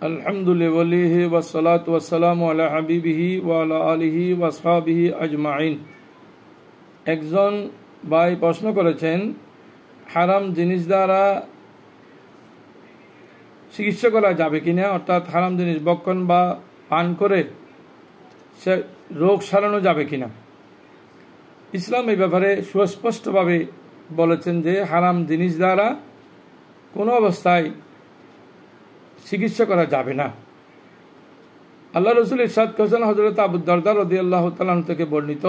আলহামদুলিল্লাহি ওয়াসসালাতু ওয়াসসালামু আলা হাবিবিহি ওয়া আলা আলিহি ওয়া আসহাবিহি আজমাইন। একজন ভাই প্রশ্ন করেছেন, হারাম জিনিস দ্বারা চিকিৎসা করা যাবে কিনা, অর্থাৎ হারাম জিনিস ভক্ষণ বা পান করে সে রোগ সারানো যাবে কিনা। ইসলাম এই ব্যাপারে সুস্পষ্টভাবে বলেছেন যে হারাম জিনিস দ্বারা কোনো অবস্থায় চিকিৎসা করা যাবে না। আল্লাহ রসুল ইরশাদ করেছেন, হযরত আবু দারদা রাদিয়াল্লাহু তাআলা থেকে বর্ণিত,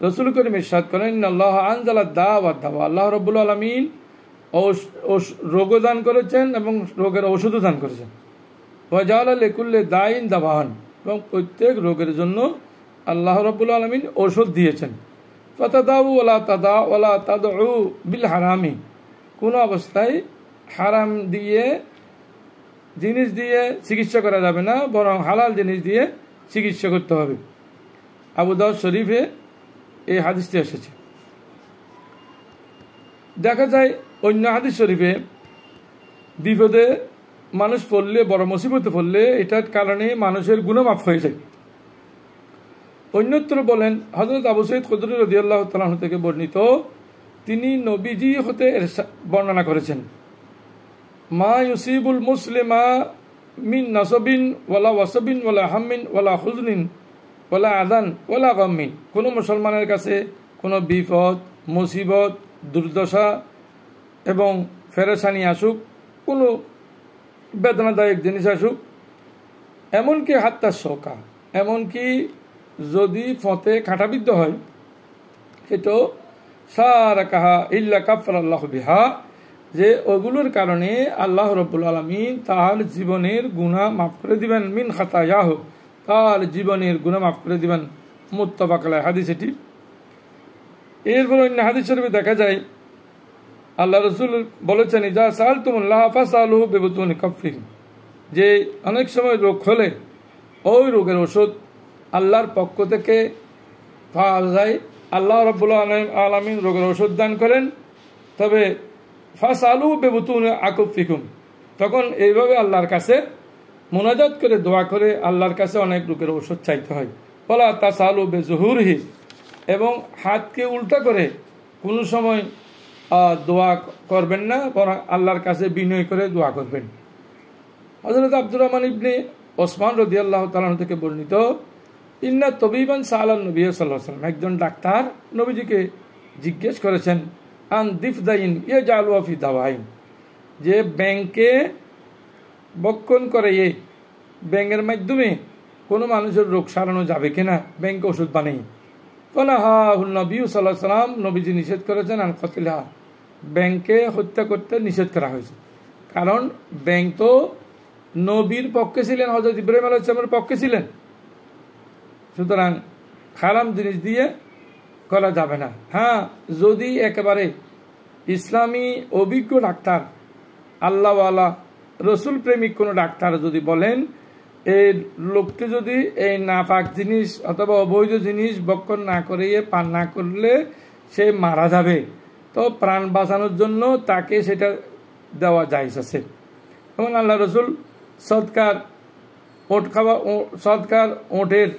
রসুল করিম ইরশাদ করেন, আল্লাহ আনজালা দা ওয়া দাওয়া, আল্লাহ রাব্বুল আলামিন রোগও দান করেছেন এবং রোগের ওষুধও দান করেছেন। ওয়া জাআলা লিকুল্লি দাইন দাওয়ান, এবং প্রত্যেক রোগের জন্য আল্লাহ রাব্বুল আলামিন ওষুধ দিয়েছেন। ফাতাদাউ ওয়ালা তাদা ওয়ালা তাদউ বিল হারামি, কোনো অবস্থায় হারাম দিয়ে জিনিস দিয়ে চিকিৎসা করা যাবে না, বরং হালাল জিনিস দিয়ে চিকিৎসা করতে হবে। আবু দাউদ শরীফে এই হাদিসটি এসেছে। দেখা যায় অন্য হাদিস শরীফে বিপদে মানুষ পড়লে, বড় মুসিবতে পড়লে এটার কারণে মানুষের গুনাহ মাফ হয়ে যায়। অন্যত্র বলেন, হযরত আবু সাঈদ খুদরী রাদিয়াল্লাহু তাআলা থেকে বর্ণিত, তিনি নবীজি হতে বর্ণনা করেছেন, মা ইউসিবুল মুসলিমা মিন নাসবিন ওয়ালা ওয়াসাবিন ওয়ালা হাম্মিন ওয়ালা হুজনিন ওয়ালা আদান ওয়ালা গাম্মিন, কোনো মুসলমানের কাছে কোনো বিপদ, মুসিবত, দুর্দশা এবং ফেরেশানি আসুক, কোনো বেদনাদায়ক জিনিস আসুক, এমনকি হাত্তা শোকা, এমনকি যদি ফতে কাঁটাবিদ্ধ হয়, সেটা সারা কাহা ইল্লা কাফারাল্লাহু বিহা, যে ওগুলোর কারণে আল্লাহ রাব্বুল আলামিন তার জীবনের গুনাহ মাফ করে দিবেন। মিন খাতায়াহু, তার জীবনের গুনাহ মাফ করে দিবেন। মুত্তাফাক আলাইহি হাদিস এটি। এরপর অন্য হাদিস শরীফে দেখা যায় আল্লাহ রাসূল বলেছেন, ইজা সাআলতুমুল্লাহ ফাসআলুহু বিবুতুনি কাফিহিম, যে অনেক সময় রোগ হলে ওই রোগের ওষুধ আল্লাহর পক্ষ থেকে পাওয়া যায়। আল্লাহ রাব্বুল আলামিন রোগের ওষুধ দান করেন, তবে ফাসআলু বিবুতুনি আকুফিকুম, তখন এইভাবে আল্লাহর কাছে মুনাজাত করে দোয়া করে আল্লাহর কাছে অনেক রোগের ওষুধ চাইতে হয়। ওয়ালা তাসালু বিজুহুরিহি, এবং হাতকে উল্টা করে কোনো সময় দোয়া করবেন না, বরং আল্লাহর কাছে বিনয় করে দোয়া করবেন। হযরত আব্দুর রহমান ইবনে ওসমান রাদিয়াল্লাহু তাআলা থেকে বর্ণিত, ইন্না তবিবান সাআলান নবী সাল্লাল্লাহু আলাইহি ওয়াসাল্লাম, একজন ডাক্তার নবীজিকে জিজ্ঞেস করেছেন, আন দিফদাইন ইয়াজালু ফি দাওয়াইন, যে ব্যাংকে বক্ষণ করে ব্যাংকের মাধ্যমে কোনো মানুষের রোগ সারানো যাবে কিনা, ব্যাংকে ওষুধ বানাই। ফানাহাহুন নবী সাল্লাল্লাহু আলাইহি ওয়াসাল্লাম, নবীজি নিষেধ করেছেন, আন কতলিহা, ব্যাংকে হত্যা করতে নিষেধ করা হয়েছে। কারণ ব্যাংক তো নবীর পক্ষে ছিলেন, হযরত ইব্রাহিম আলাইহিস সালামের পক্ষে ছিলেন, সুতরাং হারাম জিনিস দিয়ে করা যাবে না। হ্যাঁ, যদি একেবারে ইসলামী অভিজ্ঞ ডাক্তার, আল্লাহওয়ালা রসুল প্রেমিক কোনো ডাক্তার যদি বলেন এই লোকটি যদি এই নাপাক জিনিস অথবা অবৈধ জিনিস ভক্ষণ না করে পান না করলে সে মারা যাবে, তো প্রাণ বাঁচানোর জন্য তাকে সেটা দেওয়া জায়েজ আছে। এবং আল্লাহ রসুল সদকার ওটের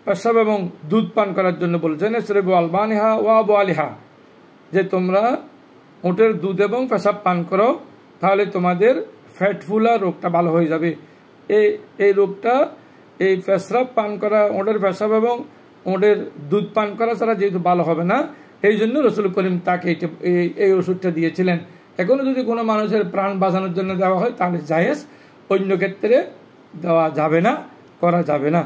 পেশাব এবং দুধ পান করার জন্য বলেছেন, ইশরাবু আলবানিহা ওয়া আবু আলিহা, যে তোমরা ওটের দুধ এবং পেশাব পান করো, তাহলে তোমাদের ফ্যাটফুলা রোগটা ভালো হয়ে যাবে। এই রোগটা এই পেশাব পান করা, ওটের পেশাব এবং ওটের দুধ পান করা ছাড়া যেহেতু ভালো হবে না, এই জন্য রসুল করিম তাকে এই ওষুধটা দিয়েছিলেন। এখনো যদি কোনো মানুষের প্রাণ বাঁচানোর জন্য দেওয়া হয় তাহলে জায়েজ, অন্য ক্ষেত্রে দেওয়া যাবে না, করা যাবে না।